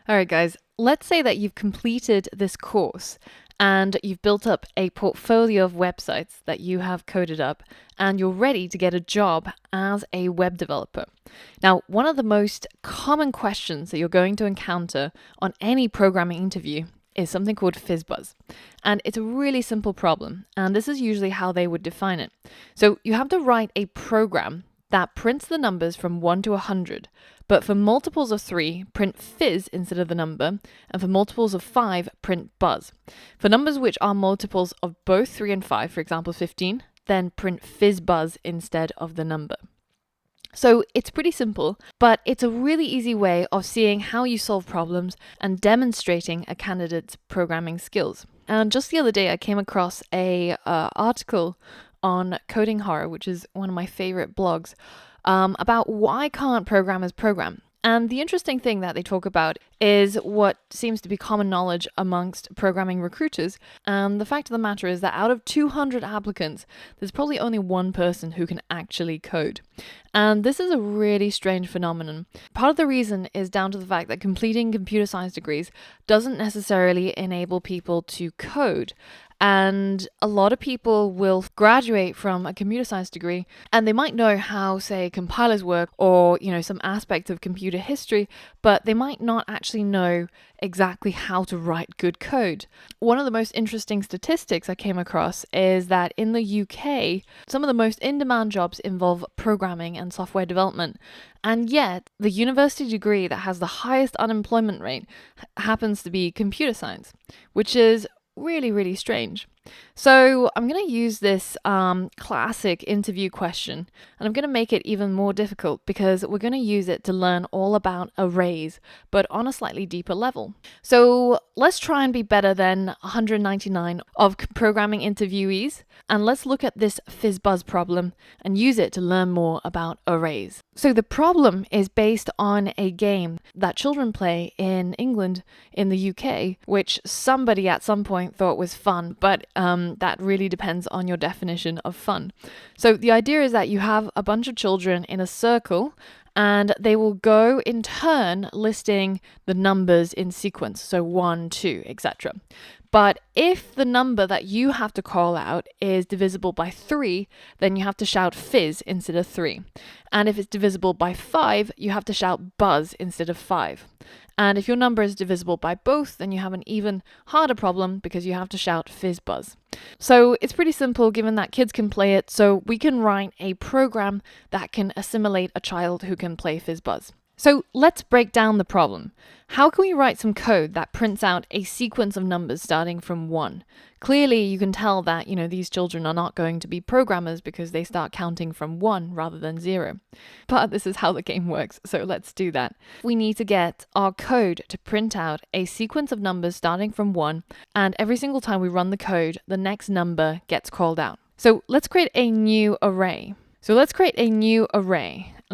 All right, guys, let's say that you've completed this course and you've built up a portfolio of websites that you have coded up and you're ready to get a job as a web developer. Now, one of the most common questions that you're going to encounter on any programming interview is something called FizzBuzz. And it's a really simple problem, and this is usually how they would define it. So you have to write a program that prints the numbers from 1 to 100, but for multiples of 3, print fizz instead of the number, and for multiples of 5, print buzz. For numbers which are multiples of both 3 and 5, for example 15, then print fizz buzz instead of the number. So it's pretty simple, but it's a really easy way of seeing how you solve problems and demonstrating a candidate's programming skills. And just the other day, I came across a article on Coding Horror, which is one of my favorite blogs, about why can't programmers program. And the interesting thing that they talk about is what seems to be common knowledge amongst programming recruiters. And the fact of the matter is that out of 200 applicants, there's probably only one person who can actually code. And this is a really strange phenomenon. Part of the reason is down to the fact that completing computer science degrees doesn't necessarily enable people to code. And a lot of people will graduate from a computer science degree and they might know how, say, compilers work or, some aspects of computer history, but they might not actually know exactly how to write good code. One of the most interesting statistics I came across is that in the UK, some of the most in-demand jobs involve programming and software development. And yet, the university degree that has the highest unemployment rate happens to be computer science, which is really, really strange. So I'm going to use this classic interview question, and I'm going to make it even more difficult because we're going to use it to learn all about arrays, but on a slightly deeper level. So let's try and be better than 199 of programming interviewees, and let's look at this FizzBuzz problem and use it to learn more about arrays. So the problem is based on a game that children play in England, in the UK, which somebody at some point thought was fun, but that really depends on your definition of fun. So the idea is that you have a bunch of children in a circle and they will go in turn listing the numbers in sequence, so 1, 2, etc. But if the number that you have to call out is divisible by 3, then you have to shout fizz instead of 3. And if it's divisible by 5, you have to shout buzz instead of 5. And if your number is divisible by both, then you have an even harder problem because you have to shout fizz buzz. So it's pretty simple given that kids can play it, so we can write a program that can assimilate a child who can play fizz buzz. So let's break down the problem. How can we write some code that prints out a sequence of numbers starting from 1? Clearly, you can tell that, these children are not going to be programmers because they start counting from 1 rather than 0. But this is how the game works, so let's do that. We need to get our code to print out a sequence of numbers starting from 1, and every single time we run the code, the next number gets called out. So let's create a new array. And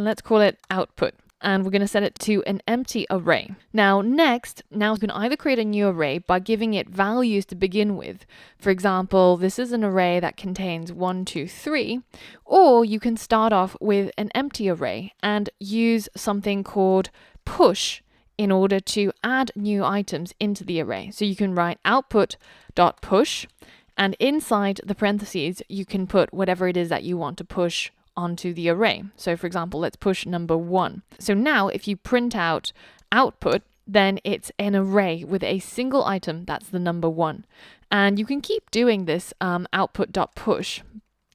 let's call it output. And we're going to set it to an empty array. Now you can either create a new array by giving it values to begin with. For example, this is an array that contains 1, 2, 3, or you can start off with an empty array and use something called push in order to add new items into the array. So you can write output.push, and inside the parentheses, you can put whatever it is that you want to push onto the array. So for example, let's push number 1. So now if you print out output, then it's an array with a single item that's the number 1. And you can keep doing this output.push.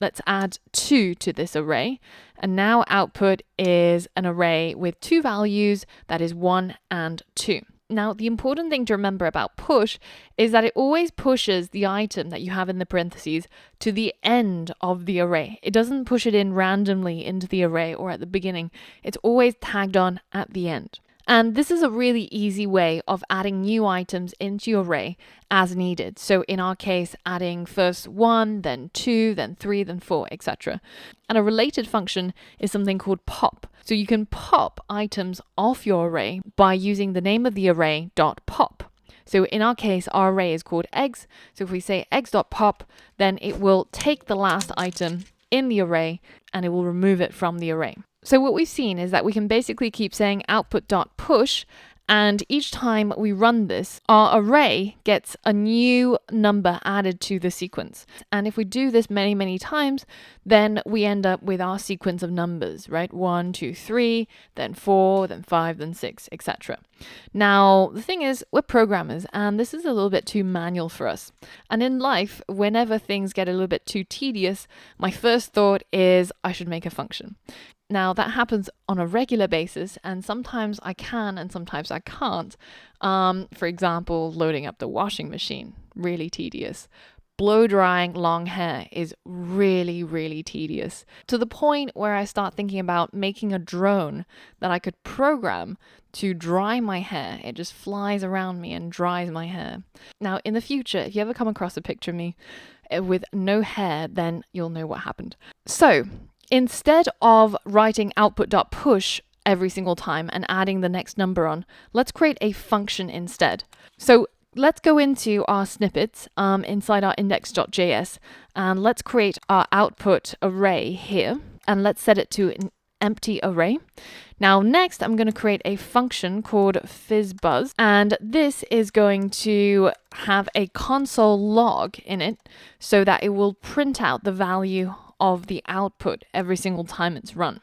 Let's add 2 to this array. And now output is an array with 2 values, that is 1 and 2. Now, the important thing to remember about push is that it always pushes the item that you have in the parentheses to the end of the array. It doesn't push it in randomly into the array or at the beginning. It's always tagged on at the end. And this is a really easy way of adding new items into your array as needed. So in our case, adding first 1, then 2, then 3, then 4, etc. And a related function is something called pop. So you can pop items off your array by using the name of the array .pop. So in our case, our array is called eggs. So if we say eggs.pop, then it will take the last item in the array and it will remove it from the array. So what we've seen is that we can basically keep saying output.push And each time we run this, our array gets a new number added to the sequence. And if we do this many, many times, then we end up with our sequence of numbers, right? 1, 2, 3, then 4, then 5, then 6, etc. Now, the thing is, we're programmers, and this is a little bit too manual for us. And in life, whenever things get a little bit too tedious, my first thought is I should make a function. Now, that happens on a regular basis, and sometimes I can and sometimes I can't. For example, loading up the washing machine, really tedious. Blow drying long hair is really, really tedious, to the point where I start thinking about making a drone that I could program to dry my hair. It just flies around me and dries my hair. Now, in the future, if you ever come across a picture of me with no hair, then you'll know what happened. So, instead of writing output.push every single time and adding the next number on, let's create a function instead. So let's go into our snippets inside our index.js, and let's create our output array here, and let's set it to an empty array. Now next, I'm going to create a function called fizzbuzz, and this is going to have a console log in it so that it will print out the value of the output every single time it's run.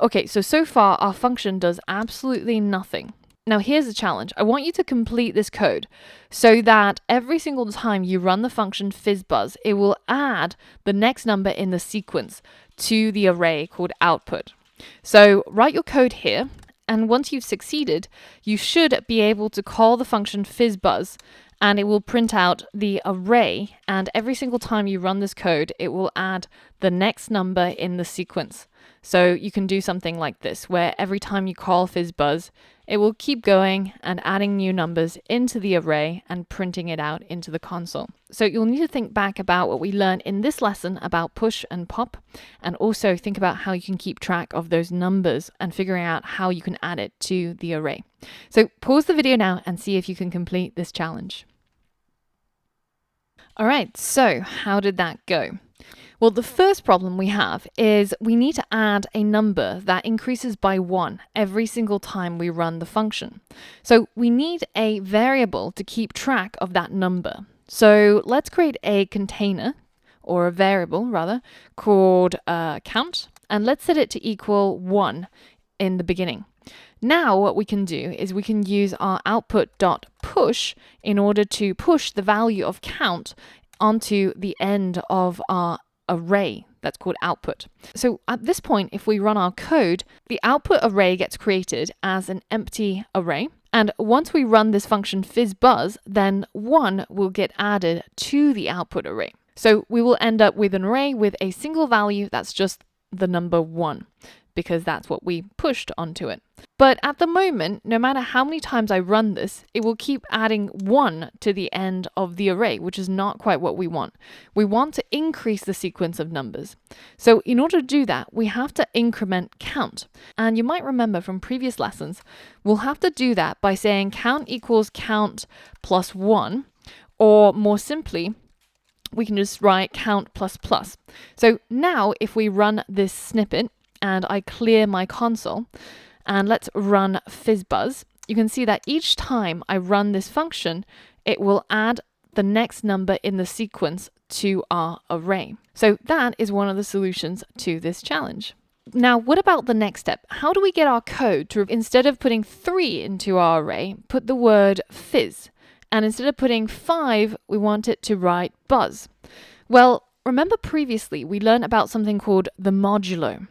Okay, so far our function does absolutely nothing. Now here's the challenge. I want you to complete this code so that every single time you run the function fizzbuzz, it will add the next number in the sequence to the array called output. So write your code here, and once you've succeeded, you should be able to call the function fizzbuzz, and it will print out the array, and every single time you run this code, it will add the next number in the sequence. So you can do something like this, where every time you call fizzbuzz, it will keep going and adding new numbers into the array and printing it out into the console. So you'll need to think back about what we learned in this lesson about push and pop, and also think about how you can keep track of those numbers and figuring out how you can add it to the array. So pause the video now and see if you can complete this challenge. All right, so how did that go? Well, the first problem we have is we need to add a number that increases by 1 every single time we run the function. So we need a variable to keep track of that number. So let's create a container, or a variable rather, called count, and let's set it to equal 1 in the beginning. Now what we can do is we can use our output.push in order to push the value of count onto the end of our array that's called output. So at this point, if we run our code, the output array gets created as an empty array. And once we run this function fizzbuzz, then 1 will get added to the output array. So we will end up with an array with a single value that's just the number 1, because that's what we pushed onto it. But at the moment, no matter how many times I run this, it will keep adding 1 to the end of the array, which is not quite what we want. We want to increase the sequence of numbers. So in order to do that, we have to increment count. And you might remember from previous lessons, we'll have to do that by saying count equals count plus 1, or more simply, we can just write count plus plus. So now if we run this snippet and I clear my console, and let's run fizzbuzz, you can see that each time I run this function, it will add the next number in the sequence to our array. So that is one of the solutions to this challenge. Now, what about the next step? How do we get our code to, instead of putting 3 into our array, put the word fizz? And instead of putting 5, we want it to write buzz. Well, remember previously we learned about something called the modulo.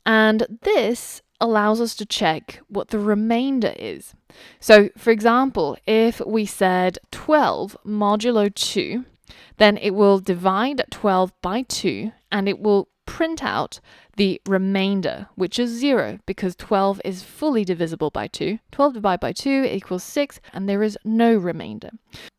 And this allows us to check what the remainder is. So, for example, if we said 12 modulo 2, then it will divide 12 by 2, and it will print out the remainder, which is 0, because 12 is fully divisible by 2. 12 divided by 2 equals 6, and there is no remainder.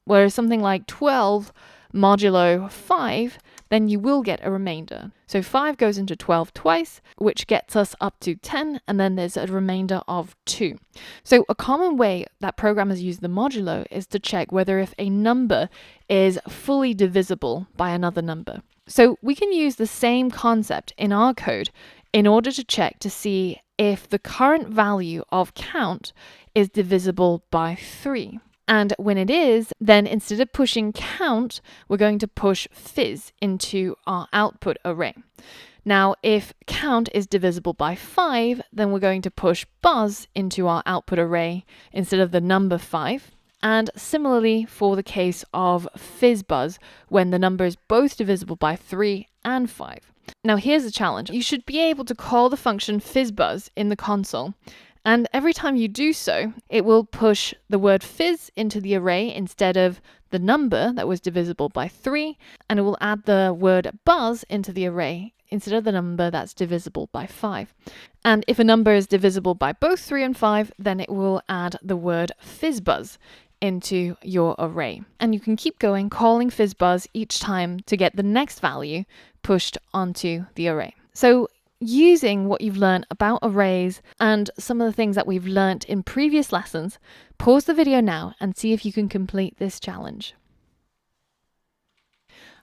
Whereas something like 12 modulo 5, then you will get a remainder. So 5 goes into 12 twice, which gets us up to 10, and then there's a remainder of 2. So a common way that programmers use the modulo is to check whether if a number is fully divisible by another number. So we can use the same concept in our code in order to check to see if the current value of count is divisible by 3. And when it is, then instead of pushing count, we're going to push fizz into our output array. Now, if count is divisible by 5, then we're going to push buzz into our output array instead of the number 5. And similarly for the case of fizzbuzz, when the number is both divisible by 3 and 5. Now here's the challenge. You should be able to call the function fizzbuzz in the console, and every time you do so, it will push the word fizz into the array instead of the number that was divisible by 3, and it will add the word buzz into the array instead of the number that's divisible by 5. And if a number is divisible by both 3 and 5, then it will add the word fizzbuzz into your array. And you can keep going, calling fizzbuzz each time to get the next value pushed onto the array. So using what you've learned about arrays and some of the things that we've learned in previous lessons, pause the video now and see if you can complete this challenge.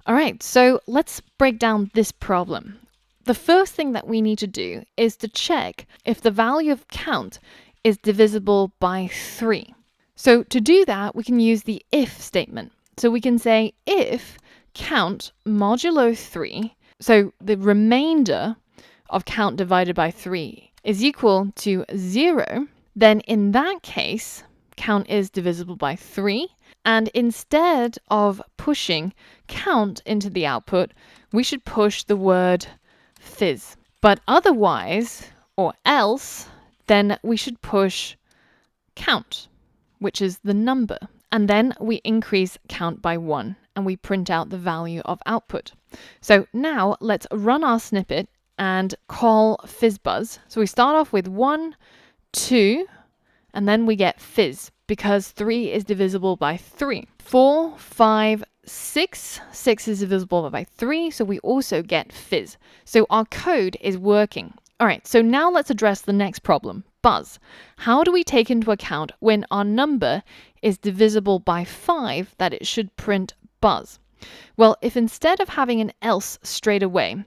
All right, so let's break down this problem. The first thing that we need to do is to check if the value of count is divisible by 3. So to do that, we can use the if statement. So we can say if count modulo 3, so the remainder of count divided by 3 is equal to 0, then in that case, count is divisible by 3. And instead of pushing count into the output, we should push the word fizz. But otherwise, or else, then we should push count, which is the number. And then we increase count by 1 and we print out the value of output. So now let's run our snippet and call fizzbuzz. So we start off with 1, 2, and then we get fizz because 3 is divisible by 3. 4, 5, 6. 6 is divisible by 3, so we also get fizz. So our code is working. All right, so now let's address the next problem, buzz. How do we take into account when our number is divisible by 5 that it should print buzz? Well, if instead of having an else straight away,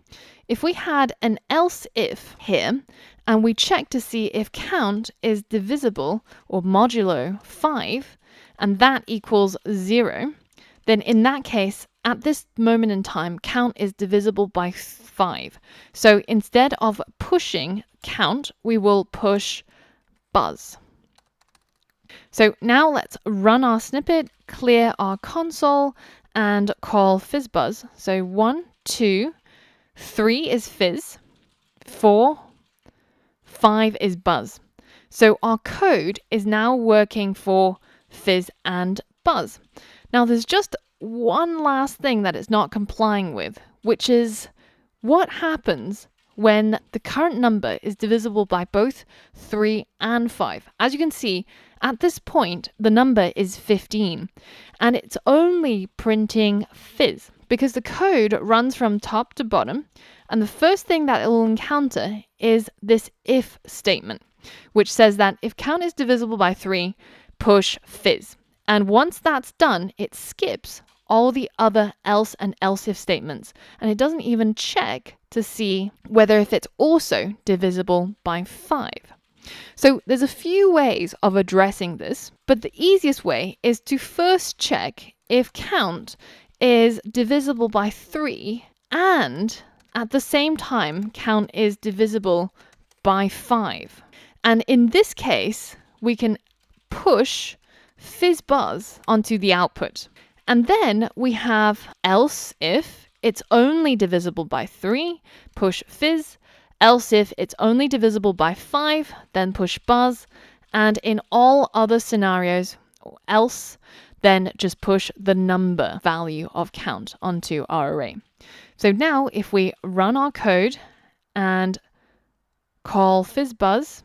if we had an else if here, and we check to see if count is divisible or modulo 5, and that equals 0, then in that case, at this moment in time, count is divisible by 5. So instead of pushing count, we will push buzz. So now let's run our snippet, clear our console, and call fizzbuzz. So 1, 2, 3 is fizz, 4, 5 is buzz. So our code is now working for fizz and buzz. Now there's just one last thing that it's not complying with, which is what happens when the current number is divisible by both 3 and 5. As you can see, at this point, the number is 15, and it's only printing fizz because the code runs from top to bottom, and the first thing that it will encounter is this if statement, which says that if count is divisible by 3, push fizz. And once that's done, it skips all the other else and else if statements, and it doesn't even check to see whether if it's also divisible by 5. So there's a few ways of addressing this, but the easiest way is to first check if count is divisible by 3 and at the same time count is divisible by 5. And in this case, we can push fizzbuzz onto the output. And then we have else if it's only divisible by 3, push fizz. Else if it's only divisible by 5, then push buzz. And in all other scenarios, or else, then just push the number value of count onto our array. So now if we run our code and call fizzbuzz,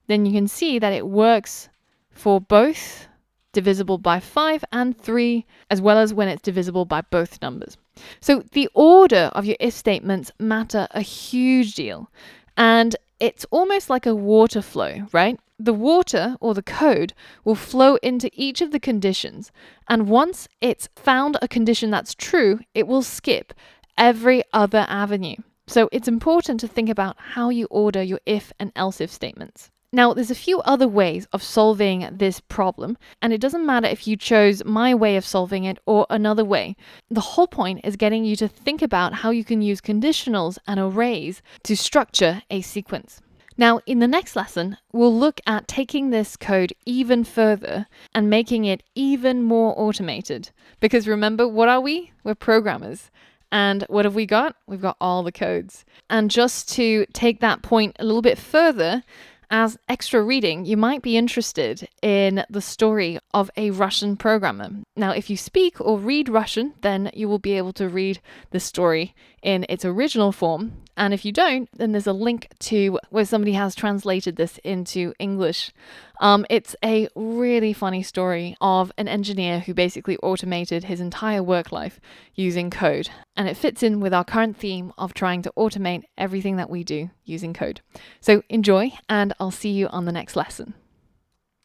then you can see that it works for both divisible by 5 and 3, as well as when it's divisible by both numbers. So the order of your if statements matter a huge deal, and it's almost like a water flow, right? The water or the code will flow into each of the conditions, and once it's found a condition that's true, it will skip every other avenue. So it's important to think about how you order your if and else if statements. Now, there's a few other ways of solving this problem, and it doesn't matter if you chose my way of solving it or another way. The whole point is getting you to think about how you can use conditionals and arrays to structure a sequence. Now, in the next lesson, we'll look at taking this code even further and making it even more automated. Because remember, what are we? We're programmers. And what have we got? We've got all the codes. And just to take that point a little bit further, as extra reading, you might be interested in the story of a Russian programmer. Now, if you speak or read Russian, then you will be able to read the story in its original form. And if you don't, then there's a link to where somebody has translated this into English. It's a really funny story of an engineer who basically automated his entire work life using code. And it fits in with our current theme of trying to automate everything that we do using code. So enjoy, and I'll see you on the next lesson.